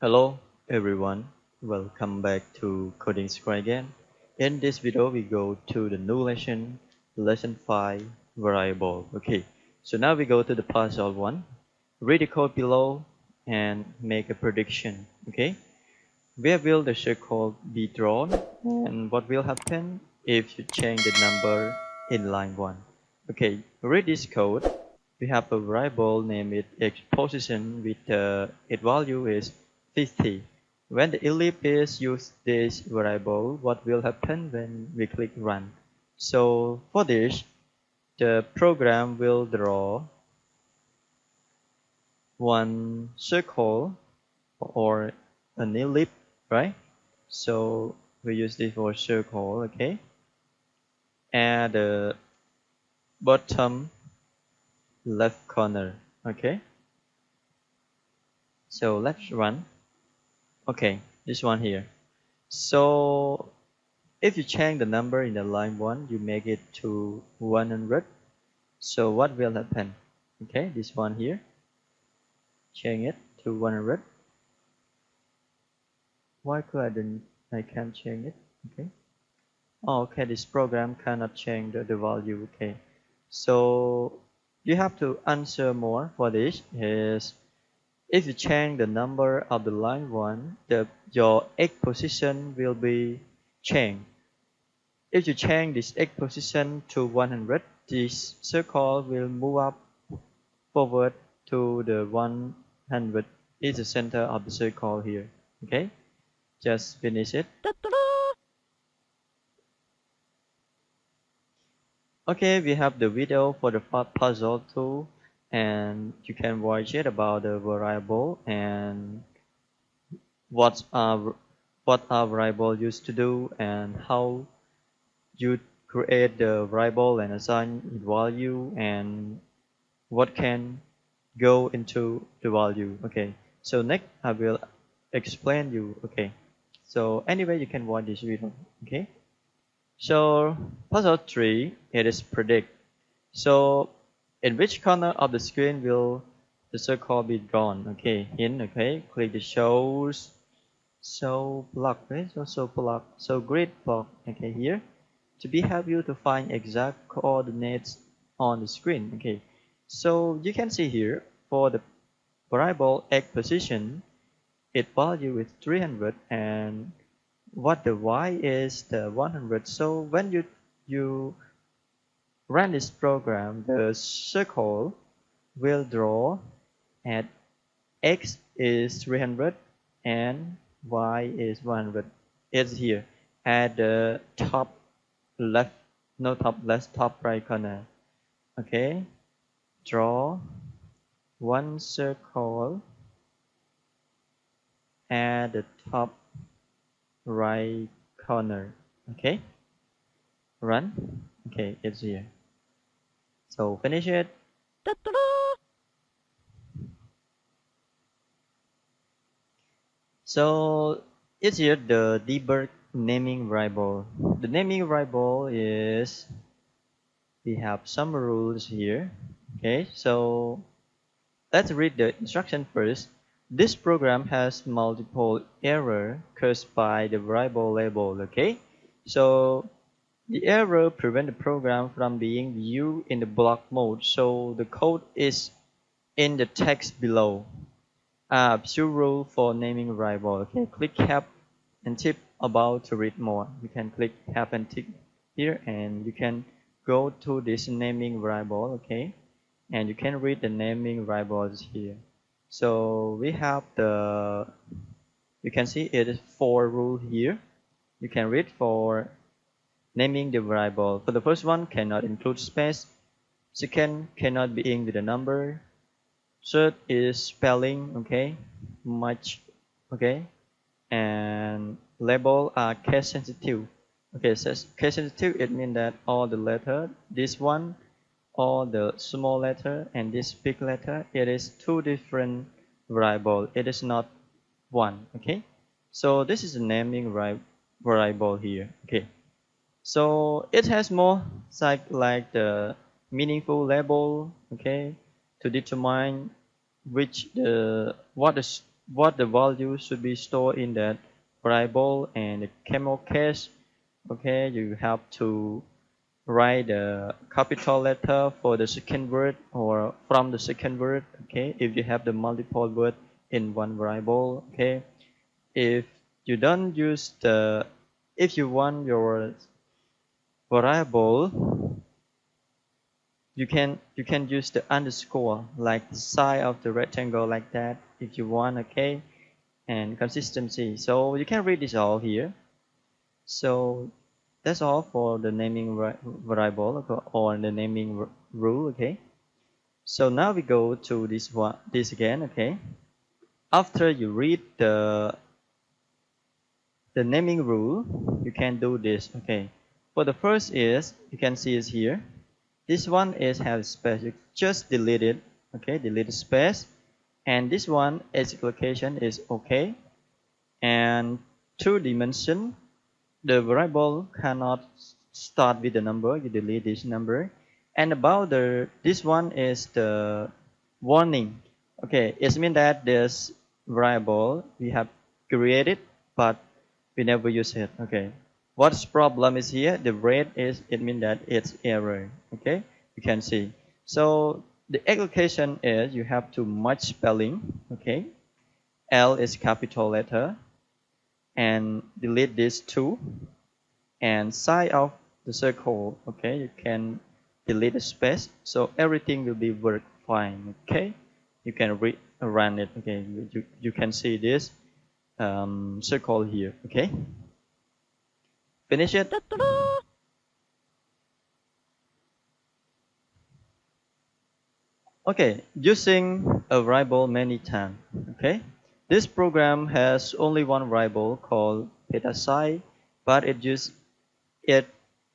Hello everyone, welcome back to Coding Square again. In this video we go to the new lesson 5 variable. Okay, so now we go to the puzzle one. Read the code below and make a prediction. Okay, where will the circle be drawn and what will happen if you change the number in line 1. Okay, read this code. We have a variable named x position with its value is 50. When the ellipse is used this variable, what will happen when we click run? So for this, the program will draw one circle or an ellipse, right? So we use this for circle, okay? And the bottom left corner, okay? So let's run. Okay, this one here. So if you change the number in the line 1, you make it to 100. So what will happen? Okay, this one here. Change it to 100. Why I can't change it? Okay. Oh, okay, this program cannot change the value. Okay. So you have to answer more for this is if you change the number of the line 1, your x position will be changed. If you change this x position to 100, this circle will move up forward to the 100 is the center of the circle here. Okay, just finish it. Okay, we have the video for the puzzle too, and you can watch it about the variable and what are what our variable used to do and how you create the variable and assign its value and what can go into the value. Okay, so next I will explain you. Okay, so anyway you can watch this video. Okay, so puzzle 3 it is predict. So in which corner of the screen will the circle be drawn? Okay, hint. Okay, click the show block, right? So block, so grid block. Okay, here to be help you to find exact coordinates on the screen. Okay, so you can see here for the variable x position, its value is 300 and what the y is the 100. So when you run this program, the circle will draw at x is 300 and y is 100. It's here at the top left, no top left, top right corner. Okay, draw one circle at the top right corner. Okay, run. Okay, it's here. So finish it. So it's here the debug naming variable. The naming variable is we have some rules here. Okay, so let's read the instruction first. This program has multiple error caused by the variable label. Okay, so the error prevent the program from being viewed in the block mode. So the code is in the text below. Two rule for naming variable. Okay, click help and tip about to read more. You can click help and tip here, and you can go to this naming variable. Okay, and you can read the naming variables here. So we have you can see it is 4 rule here. You can read for naming the variable. For the first one, cannot include space. Second, cannot be in with a number. Third is spelling, okay, much, okay, and label are case sensitive. Okay, so case sensitive it means that all the letter, this one, all the small letter and this big letter, it is two different variable. It is not one. Okay, so this is the naming variable here. Okay, so it has more like the meaningful label. Okay, to determine which what the what the value should be stored in that variable and the camel case. Okay, you have to write the capital letter for the second word or from the second word. Okay, if you have the multiple word in one variable. Okay, if you don't use the, if you want your variable, you can use the underscore like the side of the rectangle like that if you want. Okay, and consistency, so you can read this all here. So that's all for the naming variable or the naming rule. Okay, so now we go to this one, this again. Okay, after you read the naming rule, you can do this. Okay, for the first is, you can see is here, this one is have space, you just delete it. Okay, delete the space, and this one its location is okay. And two dimension, the variable cannot start with the number, you delete this number. And about the, this one is the warning. Okay, it means that this variable we have created but we never use it. Okay, what's problem is here, the red is, it means that it's error. Okay, you can see. So the application is you have to match spelling. Okay, L is capital letter, and delete this two, and side of the circle. Okay, you can delete the space, so everything will be work fine. Okay, you can run it. Okay, you can see this circle here. Okay, finish it. Okay, using a variable many times. Okay, this program has only one variable called data size, but it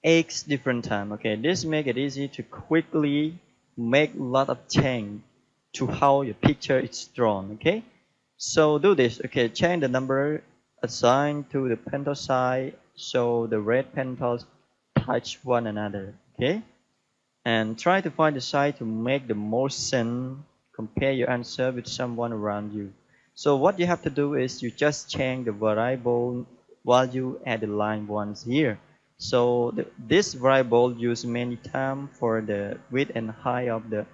takes different time. Okay, this make it easy to quickly make a lot of change to how your picture is drawn. Okay, so do this. Okay, change the number assigned to the pencil size so the red pencils touch one another. Okay, and try to find the side to make the most sense. Compare your answer with someone around you. So what you have to do is you just change the variable value at the line once here. So this variable used many times for the width and height of the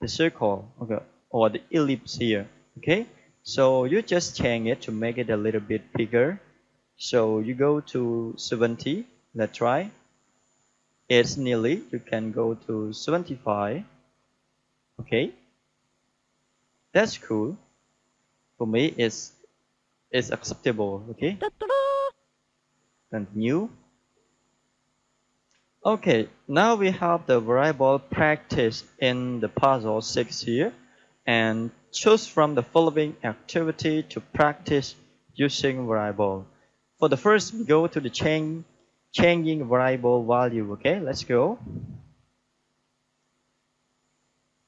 circle, okay, or the ellipse here. Okay, so you just change it to make it a little bit bigger. So you go to 70. Let's try. It's nearly, you can go to 75. Okay, that's cool. For me, it's acceptable. Okay, continue. Okay, now we have the variable practice in the puzzle 6 here, and choose from the following activity to practice using variable. For the first, we go to the changing variable value. Okay, let's go.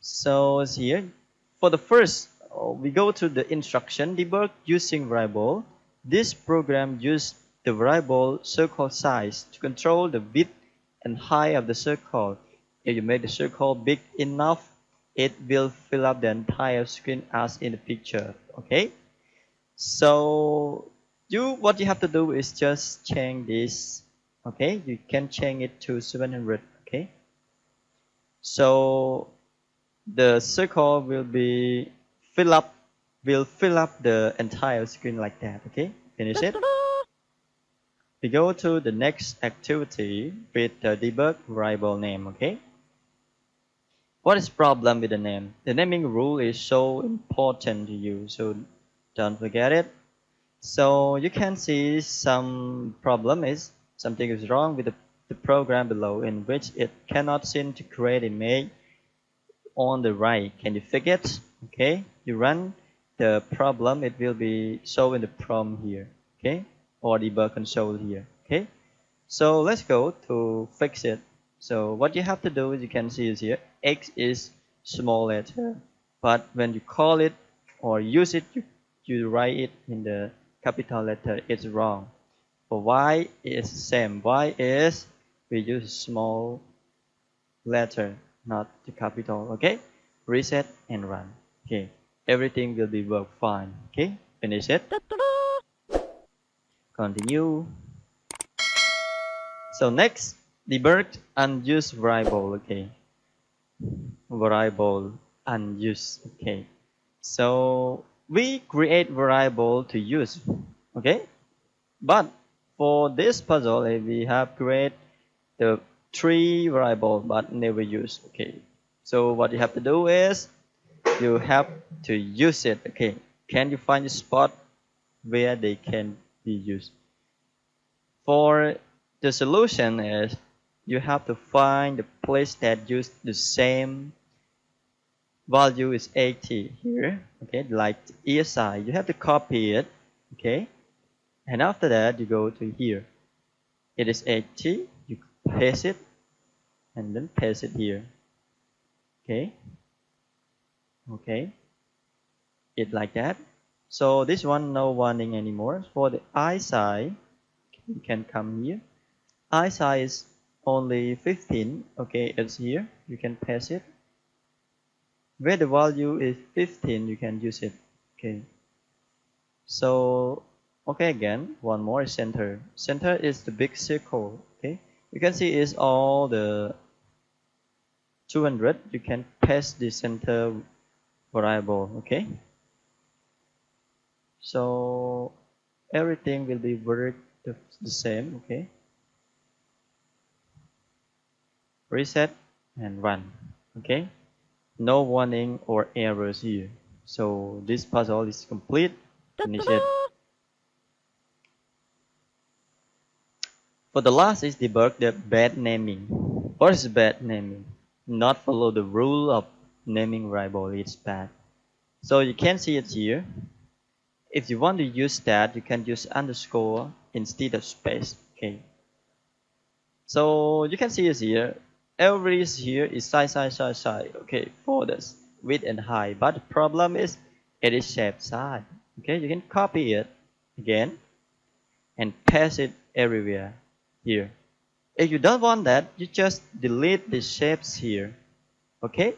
So it's here. For the first, we go to the instruction debug using variable. This program uses the variable circle size to control the width and height of the circle. If you make the circle big enough, it will fill up the entire screen as in the picture. Okay. So what you have to do is just change this. Okay, you can change it to 700. Okay. So the circle will fill up the entire screen like that. Okay, finish it. We go to the next activity with the debug variable name. Okay, what is problem with the name? The naming rule is so important to you, so don't forget it. So you can see some problem is something is wrong with the program below, in which it cannot seem to create image on the right. Can you fix it? Okay, you run the problem, it will be shown in the prompt here. Okay, or debug console here. Okay, so let's go to fix it. So what you have to do is, you can see is here, X is small letter, but when you call it or use it, you write it in the capital letter, it's wrong. For Y is same. Y is, we use small letter, not the capital. Okay, reset and run. Okay, everything will be work fine. Okay, Finish it. Continue. So next, debug unused variable. Okay, variable unused. Okay, so we create variable to use. Okay, but for this puzzle, we have create the three variable but never use. Okay, so what you have to do is you have to use it. Okay, can you find a spot where they can be used? For the solution is you have to find the place that use the same value is 80 here. Okay, like ESI, you have to copy it. Okay, and after that you go to here. It is 80. You paste it and then paste it here. Okay, okay, it like that. So this one no warning anymore. For the I side, you can come here. I size only 15. Okay, it's here. You can paste it. Where the value is 15, you can use it. Okay. So, okay, again, one more is center. Center is the big circle. Okay. You can see it's all the 200. You can paste the center variable. Okay. So everything will be work the same. Okay. Reset and run. Okay. No warning or errors here. So this puzzle is complete. Finish it. For the last is debug the bad naming. What is bad naming? Not follow the rule of naming variable is bad. So you can see it here. If you want to use that, you can use underscore instead of space. Okay. So you can see it here. Every here is side. Okay, for this width and height. But the problem is it is shape side. Okay, you can copy it again and paste it everywhere here. If you don't want that, you just delete the shapes here. Okay,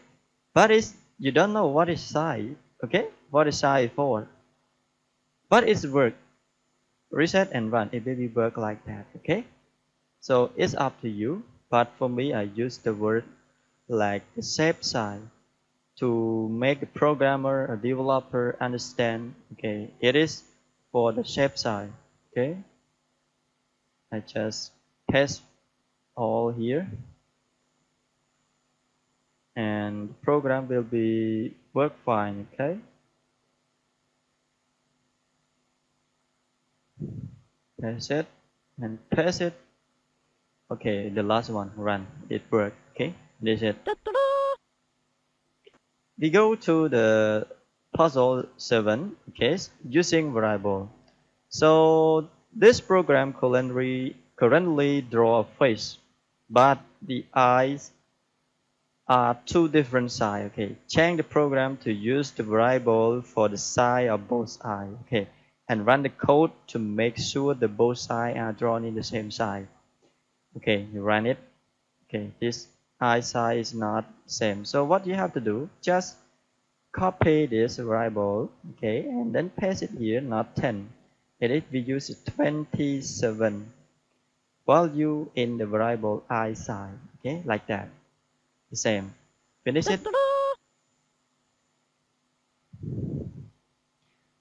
but it's you don't know what is side. Okay, what is side for? But it's work. Reset and run. It will work like that. Okay. So it's up to you, but for me I use the word like the shape side to make a programmer or developer understand, okay, it is for the shape side. Okay, I just paste all here and the program will be work fine. Okay, paste it and paste it. Okay, the last one, run. It worked. Okay, this is it. We go to the puzzle 7. Okay, using variable. So this program currently draw a face, but the eyes are two different sides. Okay, change the program to use the variable for the side of both eyes. Okay, and run the code to make sure the both sides are drawn in the same side. Okay, you run it. Okay, this eye size is not same. So what you have to do, just copy this variable, okay, and then paste it here, not 10. And if we use 27 value in the variable I size, okay, like that. The same. Finish it.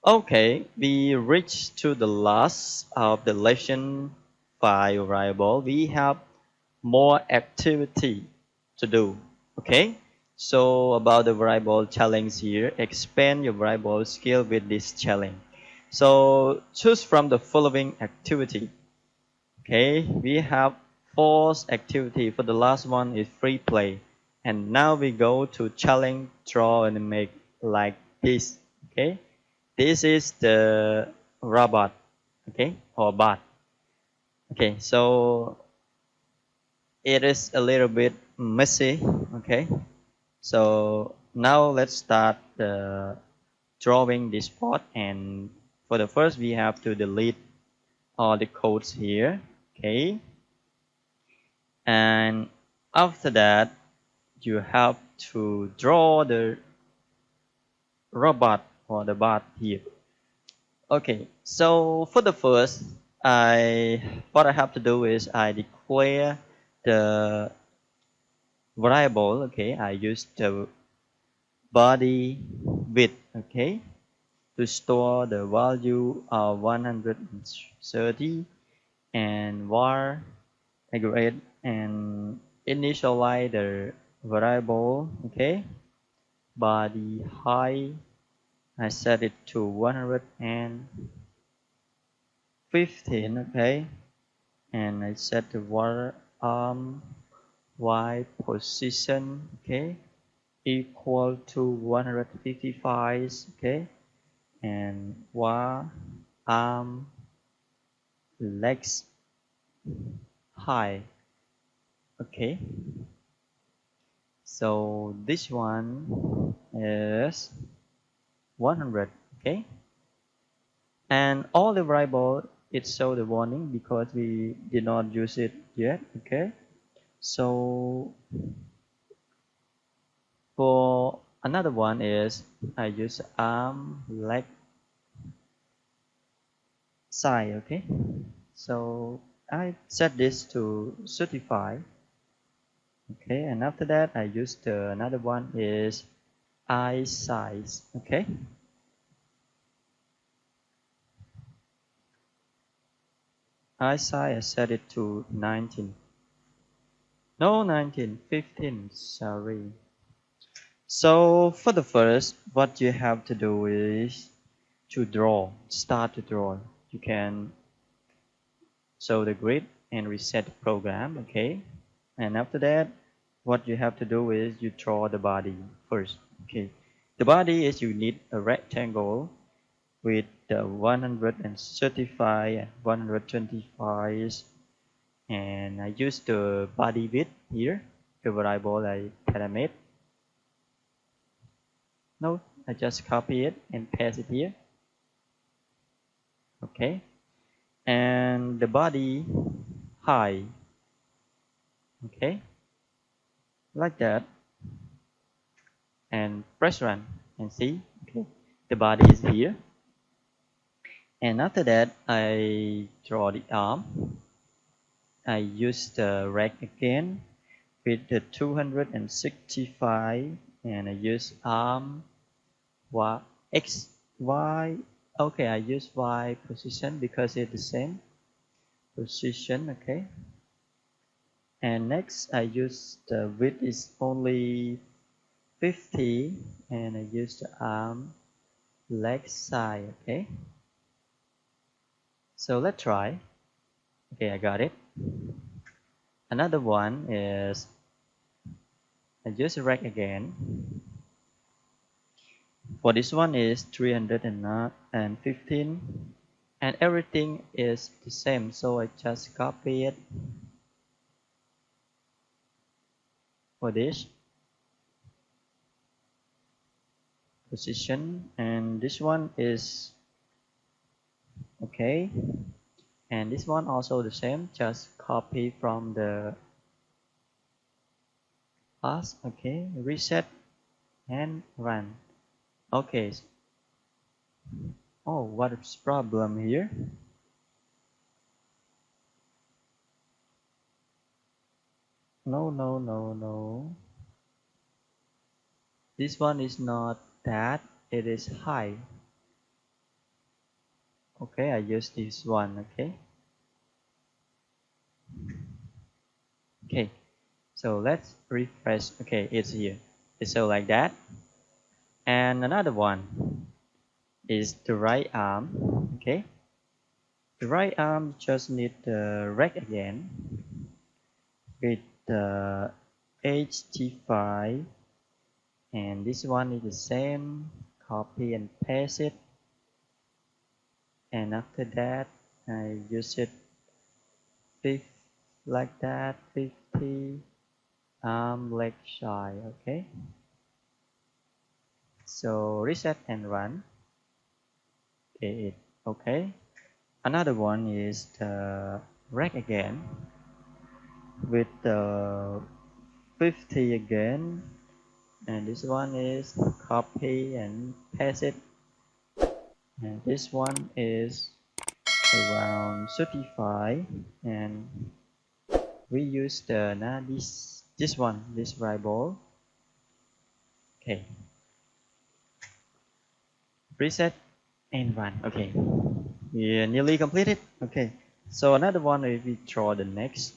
Okay, we reached to the last of the lesson 5 variable. We have more activity to do. Okay, so about the variable challenge here, expand your variable skill with this challenge. So choose from the following activity. Okay, we have force activity. For the last one is free play, and now we go to challenge, draw and make like this. Okay, this is the robot. Okay, or bot. Okay, so it is a little bit messy. Okay, so now let's start the drawing this part, and for the first we have to delete all the codes here. Okay, and after that you have to draw the robot or the bot here. Okay, so for the first, what I have to do is I declare the variable. Okay, I use the body width. Okay, to store the value of 130 and var aggregate and initialize the variable. Okay, body height I set it to 115. Okay, and I set the var y position. Okay, equal to 155. Okay, and var legs high. Okay, so this one is 100. Okay, and all the variable it show the warning because we did not use it yet. Okay, so for another one is I use leg side. Okay, so I set this to 35. Okay, and after that I use the another one is eye size. Okay, eye size I set it to 19. No, 19, 15, sorry. So for the first, what you have to do is to start to draw. You can show the grid and reset the program. Okay, and after that, what you have to do is you draw the body first. Okay, the body is you need a rectangle with the 135 and 125, and I use the body width here, the variable that I made. No, I just copy it and paste it here. Okay, and the body height. Okay, like that, and press run and see. Okay, the body is here, and after that I draw the arm. I use the rect again with the 265, and I use arm y x y. Okay, I use y position because it's the same position. Okay, and next I use the width is only 50, and I use the arm leg side. Okay, so let's try. Okay, I got it. Another one is I use rect again. For this one is 315, and everything is the same, so I just copy it for this position, and this one is okay, and this one also the same, just copy from the past. Okay, reset and run. Okay, oh, what is problem here? No, no, no, no, this one is not that, it is high. Okay, I use this one. Okay, okay, so let's refresh. Okay, it's here, it's so like that. And another one is the right arm. Okay, the right arm just need the rect again with the HT5, and this one is the same, copy and paste it, and after that I use it 50, like that, 50 arm leg shy. Okay, so reset and run. Okay, okay. Another one is the rect again with the 50 again, and this one is copy and paste it, and this one is around 35, and we use the this variable. Okay, reset and run. Okay, we nearly completed. Okay, so another one is we draw the next.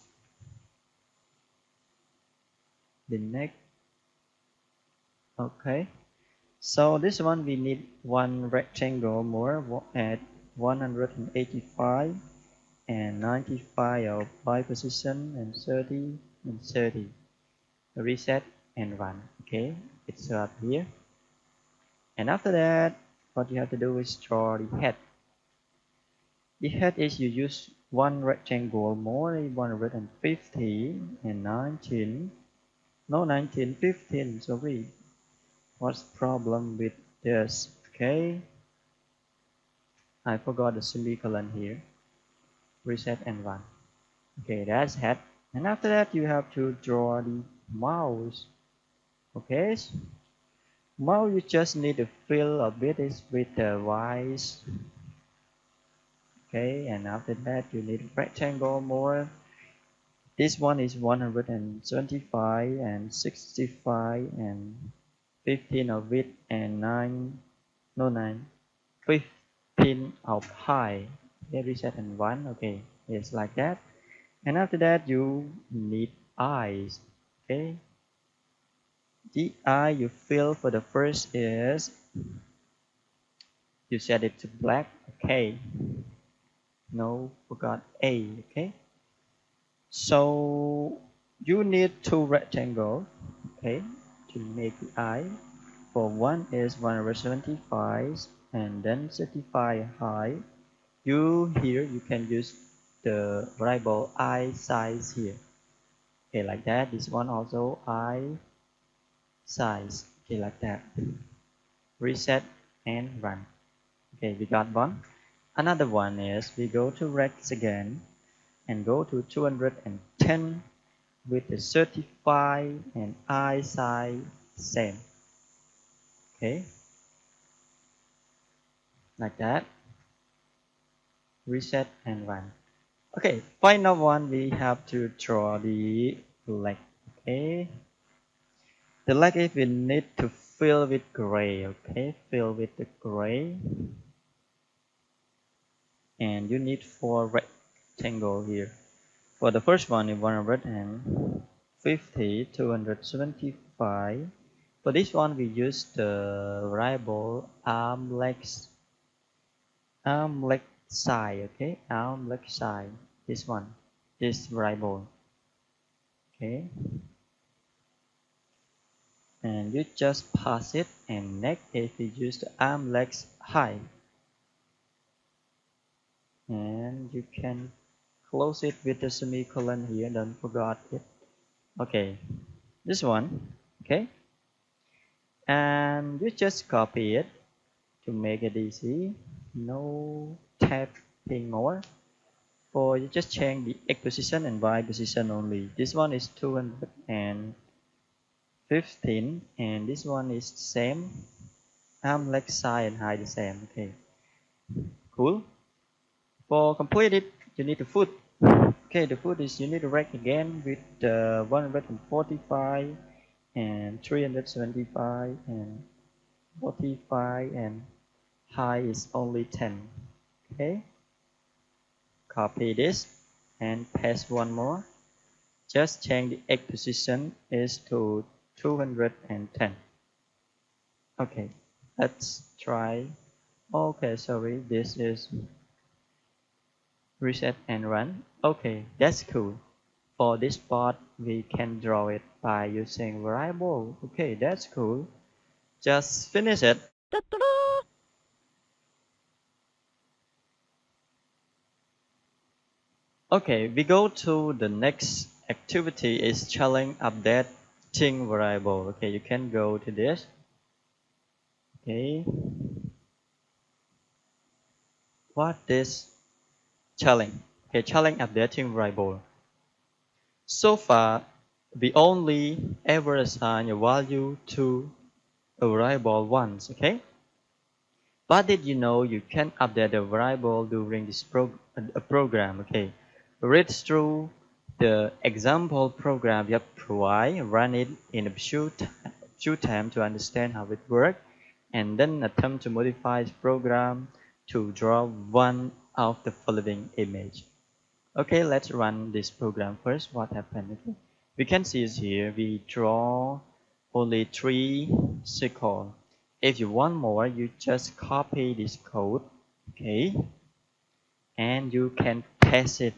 Okay, so this one we need one rectangle more at 185 and 95 of by position and 30 and 30. Reset and run. Okay, it's up here. And after that, what you have to do is draw the head. The head is you use one rectangle more, 150 and 19. No, 19, 15, sorry. What's problem with this? Okay, I forgot the semicolon here. Reset and run. Okay, that's head. And after that, you have to draw the mouse. Okay, now you just need to fill a bit with the white. Okay, and after that you need a rectangle more. This one is 175 and 65 and 15 of width and 9, no 9, 15 of height. Okay, reset and 1. Okay, it's like that. And after that you need eyes. Okay, the eye you fill for the first is you set it to black. Okay, no, forgot A. Okay, so you need two rectangles. Okay, to make the eye. For one is 175 and then 35 high. You can use the variable eye size here. Okay, like that. This one also eye size. Okay, like that. Reset and run. Okay, we got one. Another one is we go to Rex again and go to 210 with the 35 and eye size same. Okay, like that. Reset and run. Okay, final one we have to draw the leg. Okay, the leg is we need to fill with gray. Okay, fill with the gray, and you need four rectangle here. For the first one is 150, 275. For this one we use the variable arm leg side. Okay, arm leg side. This one, this variable. Okay, and you just pass it, and next if you use the arm legs height, and you can close it with the semicolon here, don't forget it. Okay, this one. Okay, and you just copy it to make it easy, no tapping more. Or you just change the x position and y position only. This one is 215 and this one is same, arm leg side and height the same. Okay, cool. For complete it, you need to foot. Okay, the foot is you need to rack again with 145 and 375 and 45 and high is only 10. Okay, copy this and paste one more. Just change the X position is to 210. Okay, let's try. Okay, sorry, this is reset and run. Okay, that's cool. For this part, we can draw it by using variable. Okay, that's cool. Just finish it. Okay, we go to the next activity is challenge updating variable. Okay, you can go to this. Okay, what is challenge? Okay, challenge updating variable. So far, we only ever assign a value to a variable once. Okay, But did you know you can update the variable during this program? Okay, read through the example program you have provided, run it in a few times to understand how it works, and then attempt to modify the program to draw one of the following image. Okay, let's run this program first. What happened? Okay. We can see here we draw only 3 circles. If you want more, you just copy this code, okay, and you can paste it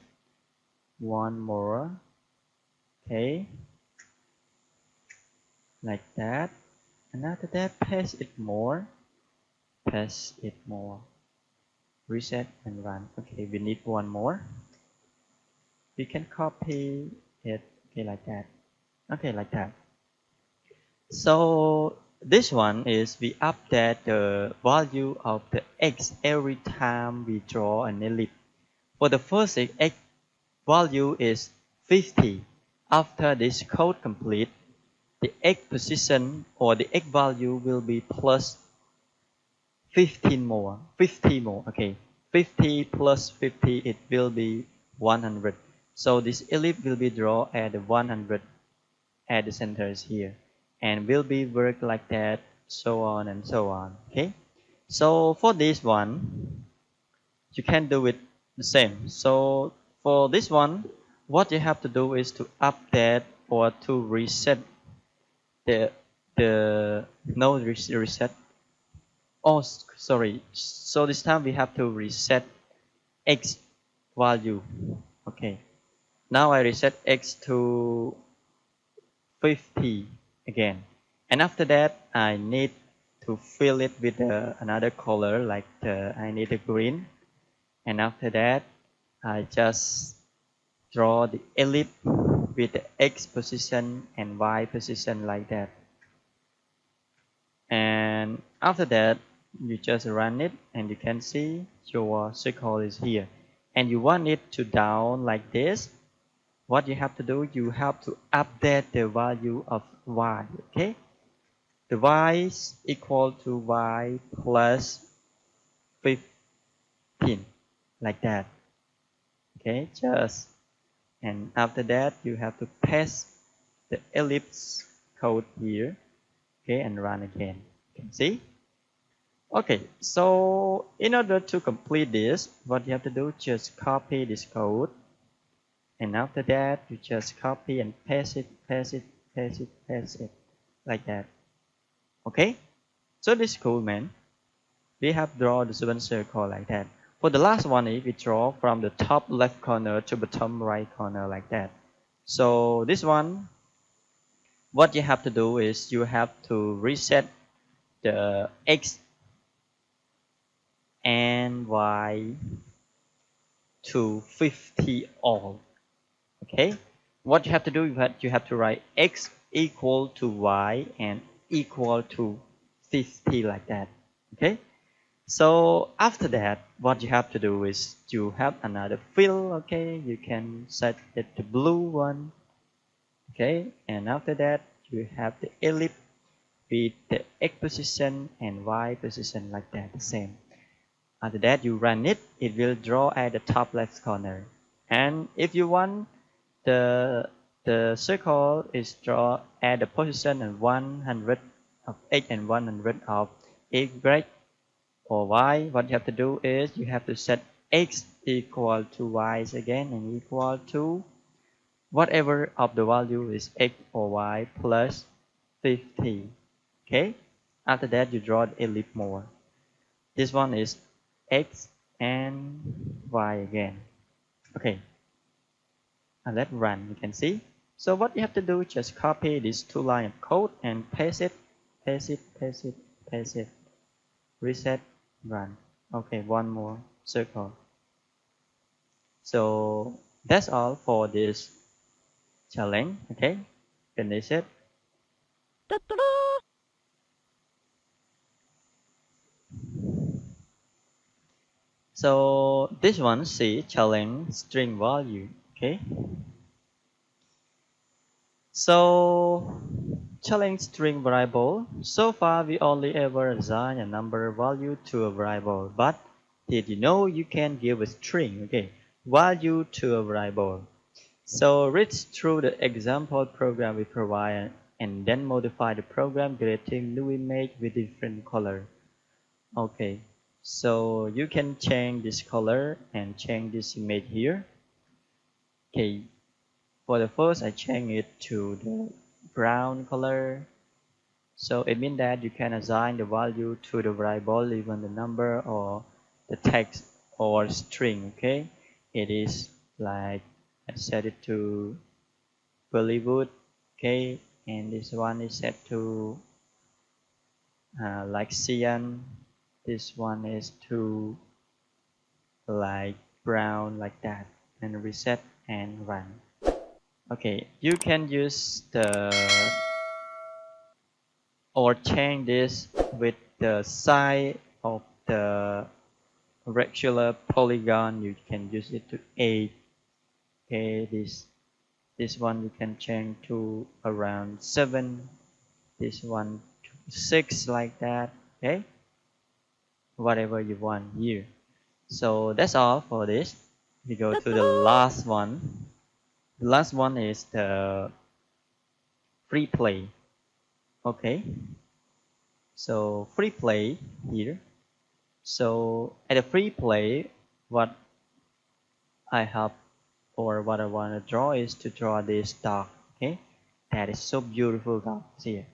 one more, okay, like that. And after that, paste it more, reset and run. Okay, we need one more. We can copy it, okay, like that. Okay, like that. So this one is we update the value of the x every time we draw an ellipse. For the first x value is 50. After this code complete, the x position or the x value will be plus 15 more, 50 more. Okay, 50 plus 50, it will be 100. So this ellipse will be drawn at 100 at the centers here, and will be work like that, so on and so on. Okay, so for this one you can do it the same. So for this one, what you have to do is to update or to reset the no reset. Oh, sorry. So this time we have to reset x value. Okay, now I reset x to 50 again, and after that I need to fill it with another color, like I need a green, and after that I just draw the ellipse with the x position and y position like that, and after that you just run it and you can see your circle is here, and you want it to down like this. What you have to do, you have to update the value of y. Okay, the y is equal to y plus 15, like that. Okay, just, and after that you have to paste the ellipse code here, okay, and run again. You can see. Okay, so in order to complete this, what you have to do, just copy this code, and after that you just copy and paste it, paste it, like that. Okay, so this is cool, man. We have drawn the seven circle like that. For the last one, if we draw from the top left corner to bottom right corner like that. So this one, what you have to do is you have to reset the x and y to 50 all. Okay, what you have to do, you have to write x equal to y and equal to 50, like that. Okay, so after that what you have to do is you have another fill. Okay, you can set it to blue one. Okay, and after that you have the ellipse with the x position and y position, like that, the same. After that you run it, it will draw at the top left corner. And if you want the circle is draw at the position of 100 of x and 100 of y or y, what you have to do is you have to set x equal to y again and equal to whatever of the value is x or y plus 50. Okay, after that you draw the ellipse more. This one is x and y again. Okay, and let's run. You can see. So what you have to do, just copy these two lines of code and paste it, paste it, paste it, paste it, reset, run. Okay, one more circle. So that's all for this challenge. Okay, finish it. So this one, see, challenge string value. Okay, so Challenge string variable. So far we only ever assign a number value to a variable, but did you know you can give a string, value to a variable? So read through the example program we provide and then modify the program creating new image with different color. Okay, so you can change this color and change this image here. Okay, for the first I change it to the brown color. So it means that you can assign the value to the variable, even the number or the text or string. Okay, it is like I set it to Bollywood. Okay, and this one is set to like cyan. This one is to like brown, like that, and reset and run. Okay, you can use the or change this with the size of the regular polygon. You can use it to 8. Okay, this one you can change to around 7, this one to 6, like that. Okay, whatever you want here. So that's all for this. We go to the last one. The last one is the free play. Okay, so free play here. So at a free play, what I have or what I want to draw is to draw this dog. Okay, that is so beautiful dog here.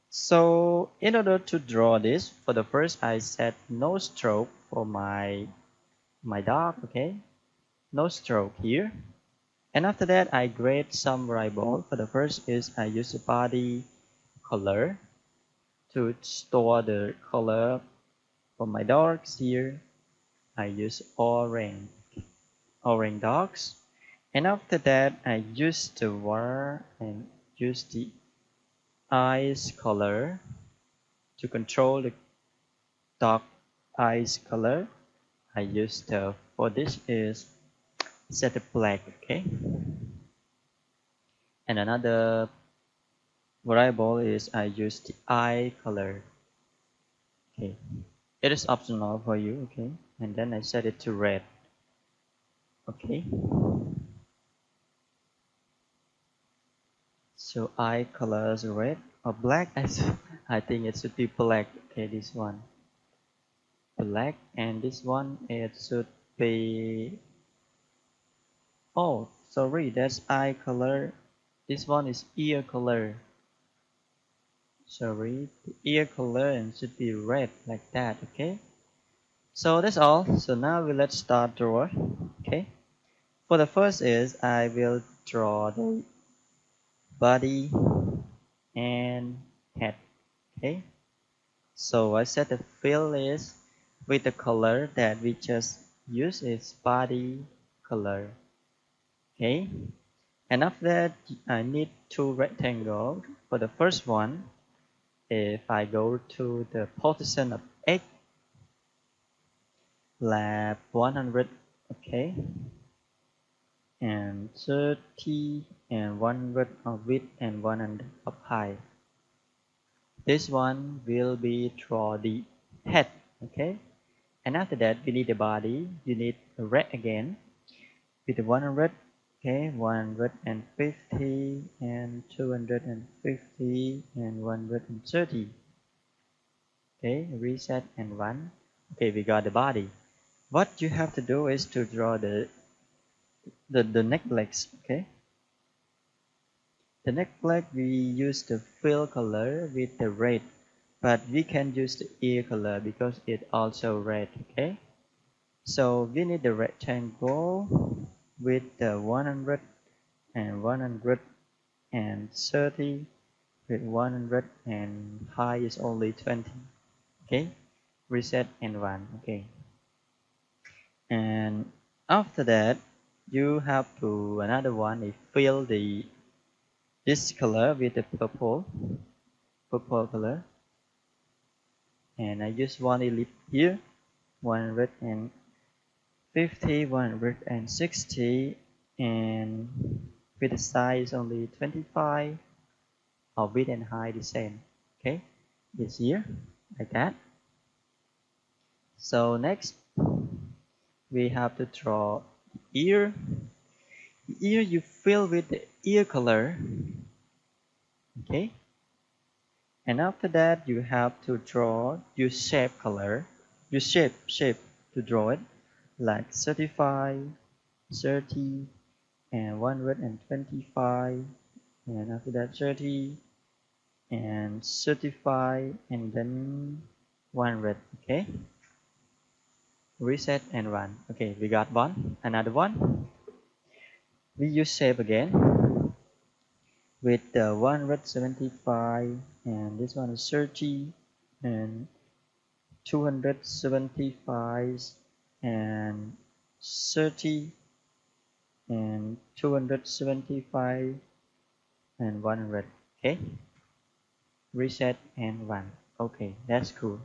So in order to draw this, for the first I set no stroke for my dog. Okay, no stroke here. And after that I create some variable. For the first is I use the body color to store the color for my dogs here. I use orange dogs. And after that I use the var and use the eyes color to control the dog eyes color. I use the for this is set the black. Okay, and another variable is I use the eye color. Okay, it is optional for you. Okay, and then I set it to red. Okay, so eye colors red or black. I think it should be black. Okay, this one black, and this one it should be, oh sorry, that's eye color. This one is ear color. Sorry, the ear color and should be red, like that. Okay, so that's all. So now let's start draw. Okay, for the first is I will draw the body and head. Okay, so I set the fill is with the color that we just use is body color. Okay, and after that I need two rectangles. For the first one, if I go to the position of X, lab 100, okay, and 30 and 100 of width and 100 of height. This one will be draw the head. Okay, and after that we need the body. You need a red again with the 100. Okay, 150 and 250 and 130. Okay, reset and run. Okay, we got the body. What you have to do is to draw the neck legs. Okay, the neck leg we use the fill color with the red, but we can use the ear color because it also red. Okay, so we need the rectangle with the 100 and 130 with 100 and high is only 20. Okay, reset and run. Okay, and after that you have to another one is fill the this color with the purple color, and I use one ellipse here, 150, 160, and with the size only 25. or width and height the same. Okay, it's here like that. So next we have to draw ear. Ear you fill with the ear color. Okay, and after that you have to draw your shape color, your shape to draw it, like 35, 30, and 125, and after that 30 and 35, and then 100. Okay, reset and run. Okay, we got one. Another one, we use shape again with the 175, and this one is 30, and 275, and 30, and 275, and 100. Okay, reset and run. Okay, that's cool.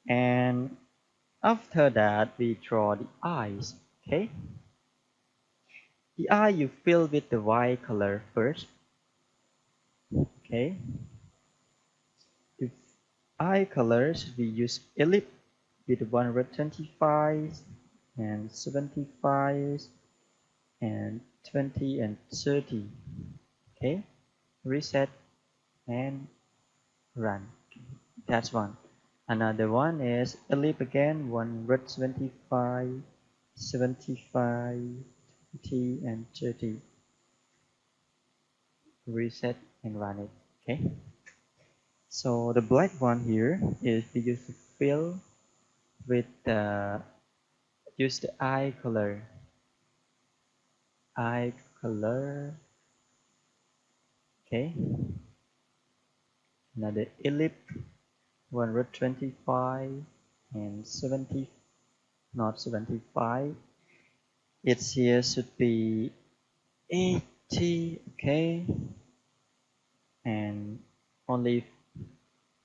And after that we draw the eyes. Okay, the eye you fill with the white color first. Okay, the eye colors we use ellipse with 125, and 75, and 20, and 30. Okay, reset and run. That's one. Another one is ellipse again, 175, 75, 20, and 30. Reset and run it. Okay, so the black one here is we use to fill with the use the eye color. Okay, another ellipse, 125, and 70, not 75. Its here should be 80. Okay, and only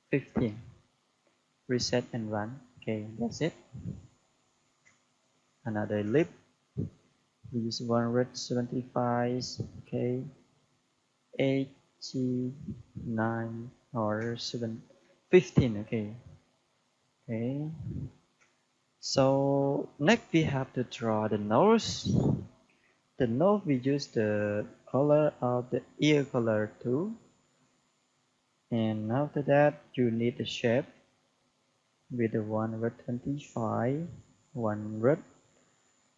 15. Reset and run. Okay, that's it. Another lip, we use 175. Okay, 89 or 15. Okay, okay. So next we have to draw the nose. The nose we use the color of the ear color too. And after that you need the shape with the 125, 100,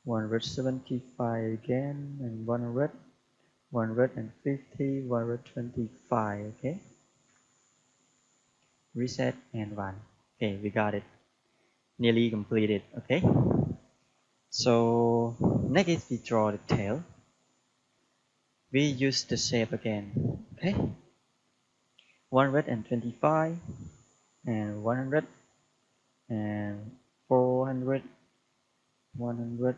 175 again, and 100, 150, 125. Okay, reset and run. Okay, we got it. Nearly completed. Okay, so next is we draw the tail. We use the shape again. Okay, 125, and 100, and 400, 100,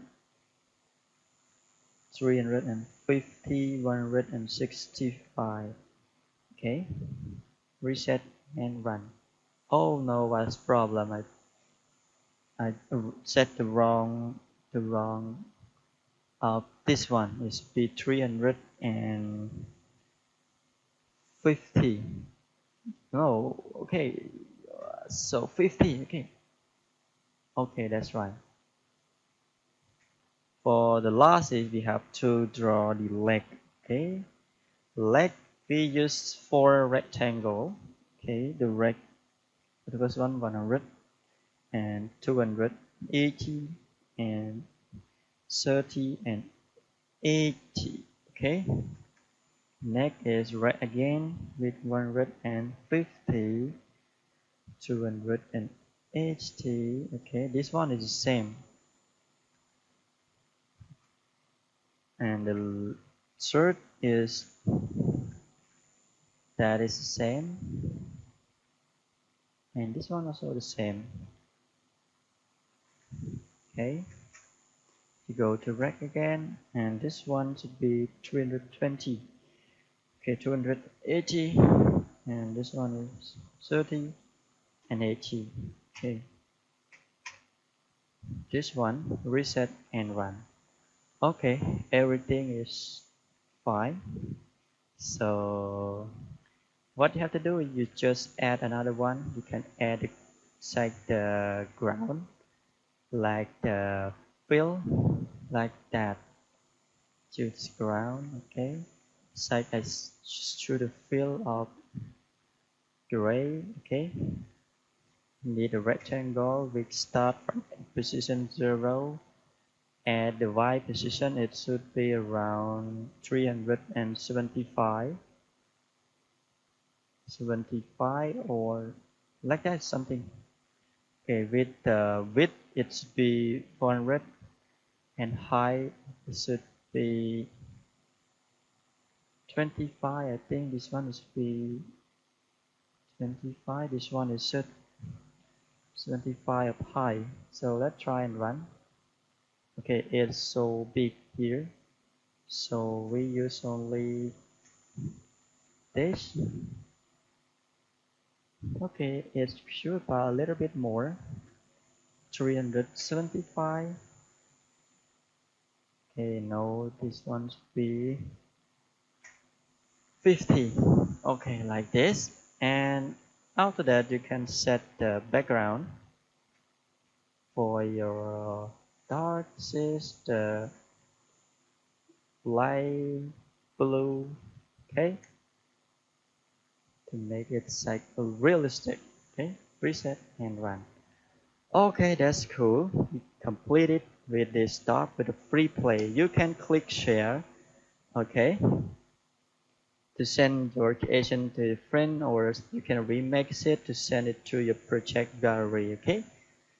350, 165. Okay, reset and run. Oh no, what's problem? I set the wrong. This one is be 350. No, okay. So 50. Okay, okay, that's right. For the last is we have to draw the leg. Okay, leg we use four rectangle. Okay, the first one 100, and 280, and 30, and 80. Okay, next is right again with 150, 280. Okay, this one is the same, and the third is that is the same, and this one also the same. Okay, you go to rack again, and this one should be 320. Okay, 280, and this one is 30 and 80. Okay, this one reset and run. Okay, everything is fine. So What you have to do, you just add another one. You can add it inside the ground, like the fill, like that. Choose ground, okay. Side as should the fill of gray, okay. Need a rectangle which start from position 0. At the Y position, it should be around 375, 75 or like that something. Okay, with the width it should be 400 and height it should be 25. I think this one is be 25. This one is should 75 of height. So let's try and run. Okay, it's so big here. So we use only this. Okay, it should be a little bit more. 375. Okay, no, this one should be 50. Okay, like this. And after that, you can set the background for your dark, the light blue. Okay, to make it like realistic. Okay, preset and run. Okay, that's cool. You complete it with this stop with a free play. You can click share. Okay, to send your creation to a friend, or you can remix it to send it to your project gallery. Okay,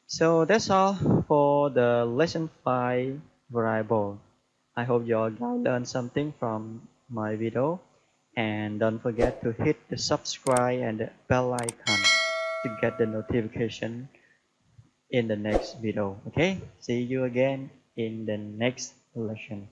so that's all for the lesson 5 variable. I hope you all guys learned something from my video, and don't forget to hit the subscribe and the bell icon to get the notification in the next video. Okay, see you again in the next lesson.